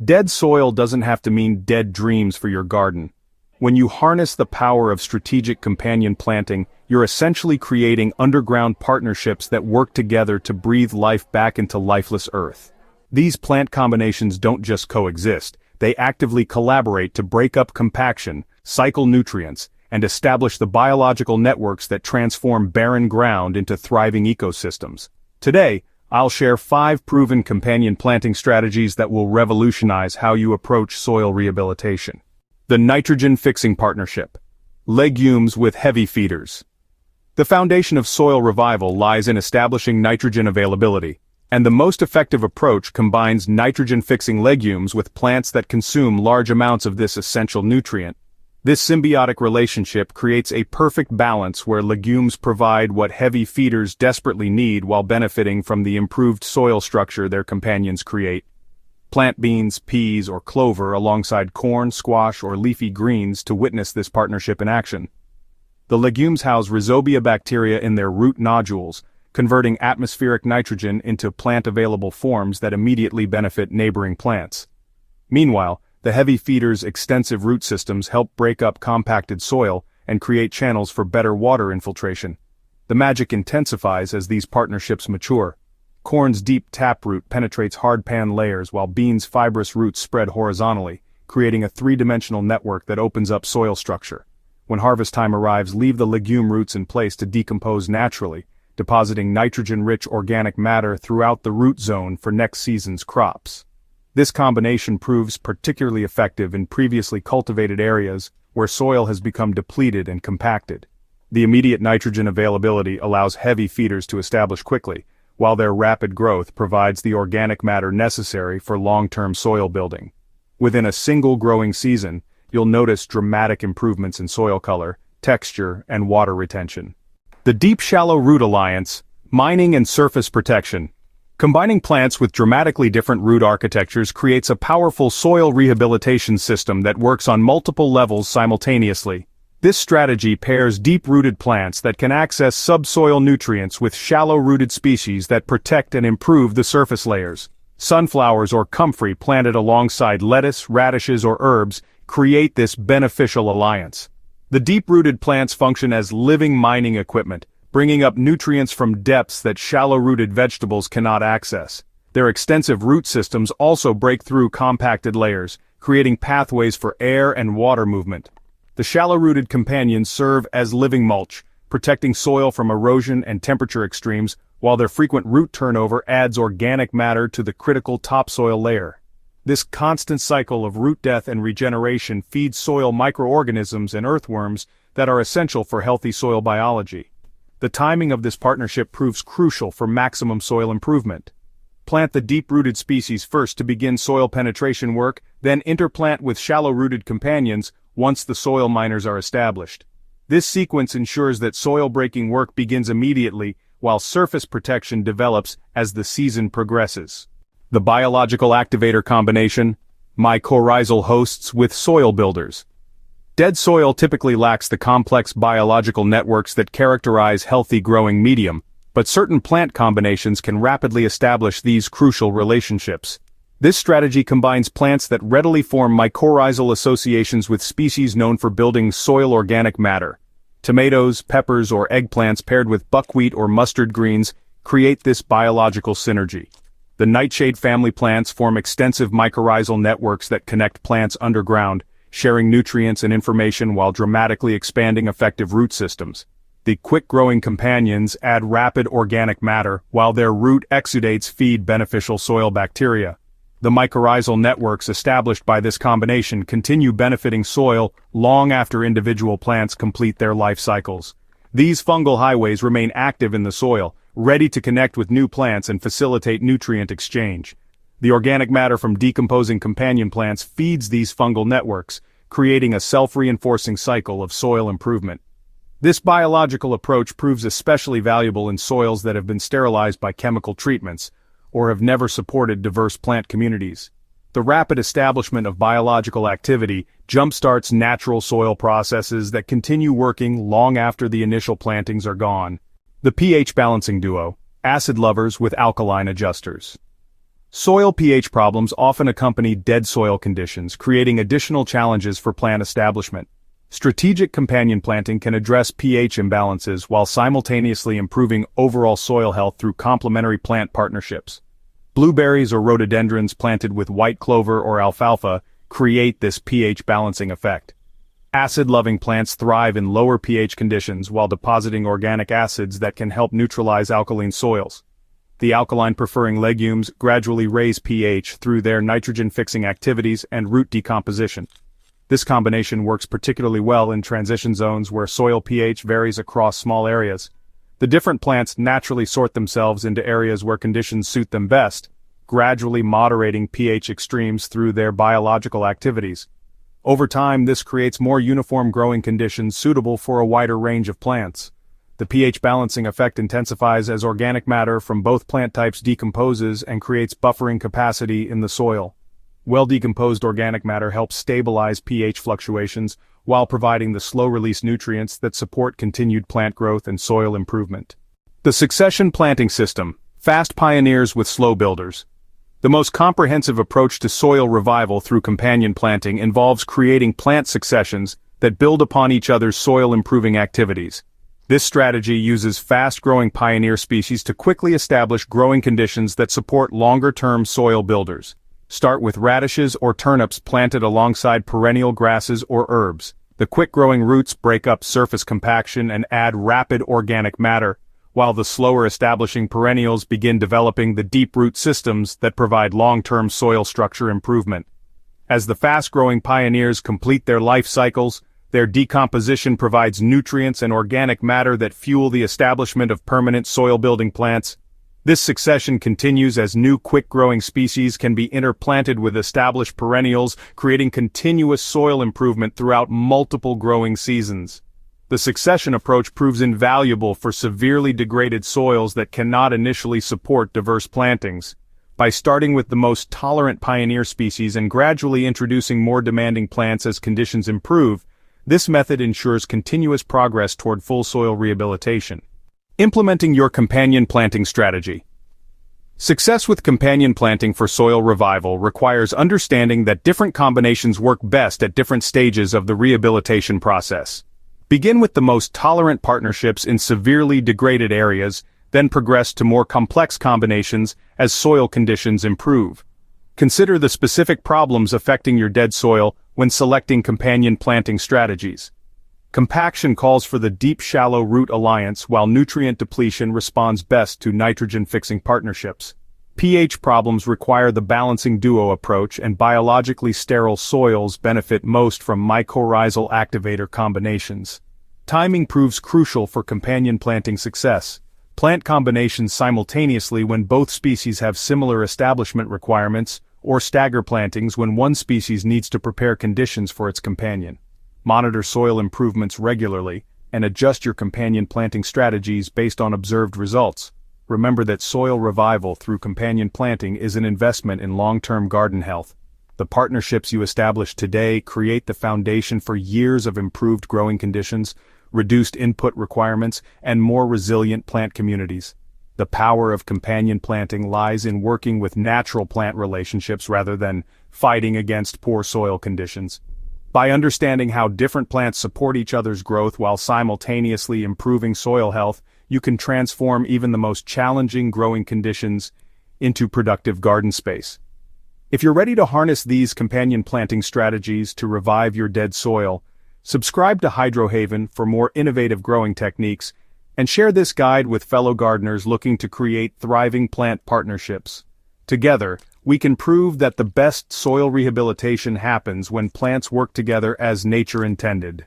Dead soil doesn't have to mean dead dreams for your garden. When you harness the power of strategic companion planting, you're essentially creating underground partnerships that work together to breathe life back into lifeless earth. These plant combinations don't just coexist, they actively collaborate to break up compaction, cycle nutrients, and establish the biological networks that transform barren ground into thriving ecosystems. Today, I'll share 5 proven companion planting strategies that will revolutionize how you approach soil rehabilitation. The nitrogen-fixing partnership. Legumes with heavy feeders. The foundation of soil revival lies in establishing nitrogen availability, and the most effective approach combines nitrogen-fixing legumes with plants that consume large amounts of this essential nutrient. This symbiotic relationship creates a perfect balance where legumes provide what heavy feeders desperately need while benefiting from the improved soil structure their companions create. Plant beans, peas, or clover alongside corn, squash, or leafy greens to witness this partnership in action. The legumes house rhizobia bacteria in their root nodules, converting atmospheric nitrogen into plant-available forms that immediately benefit neighboring plants. Meanwhile, the heavy feeders' extensive root systems help break up compacted soil and create channels for better water infiltration. The magic intensifies as these partnerships mature. Corn's deep taproot penetrates hard pan layers while beans' fibrous roots spread horizontally, creating a three-dimensional network that opens up soil structure. When harvest time arrives, leave the legume roots in place to decompose naturally, depositing nitrogen-rich organic matter throughout the root zone for next season's crops. This combination proves particularly effective in previously cultivated areas where soil has become depleted and compacted. The immediate nitrogen availability allows heavy feeders to establish quickly, while their rapid growth provides the organic matter necessary for long-term soil building. Within a single growing season, you'll notice dramatic improvements in soil color, texture, and water retention. The Deep-Shallow Root Alliance, mining and surface protection. Combining plants with dramatically different root architectures creates a powerful soil rehabilitation system that works on multiple levels simultaneously. This strategy pairs deep-rooted plants that can access subsoil nutrients with shallow-rooted species that protect and improve the surface layers. Sunflowers or comfrey planted alongside lettuce, radishes, or herbs create this beneficial alliance. The deep-rooted plants function as living mining equipment, bringing up nutrients from depths that shallow-rooted vegetables cannot access. Their extensive root systems also break through compacted layers, creating pathways for air and water movement. The shallow-rooted companions serve as living mulch, protecting soil from erosion and temperature extremes, while their frequent root turnover adds organic matter to the critical topsoil layer. This constant cycle of root death and regeneration feeds soil microorganisms and earthworms that are essential for healthy soil biology. The timing of this partnership proves crucial for maximum soil improvement. Plant the deep-rooted species first to begin soil penetration work, then interplant with shallow-rooted companions once the soil miners are established. This sequence ensures that soil-breaking work begins immediately, while surface protection develops as the season progresses. The biological activator combination, mycorrhizal hosts with soil builders. Dead soil typically lacks the complex biological networks that characterize healthy growing medium, but certain plant combinations can rapidly establish these crucial relationships. This strategy combines plants that readily form mycorrhizal associations with species known for building soil organic matter. Tomatoes, peppers, or eggplants paired with buckwheat or mustard greens create this biological synergy. The nightshade family plants form extensive mycorrhizal networks that connect plants underground, sharing nutrients and information while dramatically expanding effective root systems. The quick-growing companions add rapid organic matter, while their root exudates feed beneficial soil bacteria. The mycorrhizal networks established by this combination continue benefiting soil long after individual plants complete their life cycles. These fungal highways remain active in the soil, ready to connect with new plants and facilitate nutrient exchange. The organic matter from decomposing companion plants feeds these fungal networks, creating a self-reinforcing cycle of soil improvement. This biological approach proves especially valuable in soils that have been sterilized by chemical treatments, or have never supported diverse plant communities. The rapid establishment of biological activity jumpstarts natural soil processes that continue working long after the initial plantings are gone. The pH balancing duo, acid lovers with alkaline adjusters. Soil pH problems often accompany dead soil conditions, creating additional challenges for plant establishment. Strategic companion planting can address pH imbalances while simultaneously improving overall soil health through complementary plant partnerships. Blueberries or rhododendrons planted with white clover or alfalfa create this pH balancing effect. Acid-loving plants thrive in lower pH conditions while depositing organic acids that can help neutralize alkaline soils. The alkaline-preferring legumes gradually raise pH through their nitrogen-fixing activities and root decomposition. This combination works particularly well in transition zones where soil pH varies across small areas. The different plants naturally sort themselves into areas where conditions suit them best, gradually moderating pH extremes through their biological activities. Over time, this creates more uniform growing conditions suitable for a wider range of plants. The pH balancing effect intensifies as organic matter from both plant types decomposes and creates buffering capacity in the soil. Well-decomposed organic matter helps stabilize pH fluctuations while providing the slow-release nutrients that support continued plant growth and soil improvement. The succession planting system, fast pioneers with slow builders. The most comprehensive approach to soil revival through companion planting involves creating plant successions that build upon each other's soil-improving activities. This strategy uses fast-growing pioneer species to quickly establish growing conditions that support longer-term soil builders. Start with radishes or turnips planted alongside perennial grasses or herbs. The quick-growing roots break up surface compaction and add rapid organic matter, while the slower establishing perennials begin developing the deep root systems that provide long-term soil structure improvement. As the fast-growing pioneers complete their life cycles, their decomposition provides nutrients and organic matter that fuel the establishment of permanent soil-building plants. This succession continues as new quick-growing species can be interplanted with established perennials, creating continuous soil improvement throughout multiple growing seasons. The succession approach proves invaluable for severely degraded soils that cannot initially support diverse plantings. By starting with the most tolerant pioneer species and gradually introducing more demanding plants as conditions improve, this method ensures continuous progress toward full soil rehabilitation. Implementing your companion planting strategy. Success with companion planting for soil revival requires understanding that different combinations work best at different stages of the rehabilitation process. Begin with the most tolerant partnerships in severely degraded areas, then progress to more complex combinations as soil conditions improve. Consider the specific problems affecting your dead soil when selecting companion planting strategies. Compaction calls for the deep shallow root alliance while nutrient depletion responds best to nitrogen-fixing partnerships. pH problems require the balancing duo approach and biologically sterile soils benefit most from mycorrhizal activator combinations. Timing proves crucial for companion planting success. Plant combinations simultaneously when both species have similar establishment requirements, or stagger plantings when one species needs to prepare conditions for its companion. Monitor soil improvements regularly, and adjust your companion planting strategies based on observed results. Remember that soil revival through companion planting is an investment in long-term garden health. The partnerships you establish today create the foundation for years of improved growing conditions, reduced input requirements, and more resilient plant communities. The power of companion planting lies in working with natural plant relationships rather than fighting against poor soil conditions. By understanding how different plants support each other's growth while simultaneously improving soil health, you can transform even the most challenging growing conditions into productive garden space. If you're ready to harness these companion planting strategies to revive your dead soil, subscribe to Hydrohaven for more innovative growing techniques, and share this guide with fellow gardeners looking to create thriving plant partnerships. Together, we can prove that the best soil rehabilitation happens when plants work together as nature intended.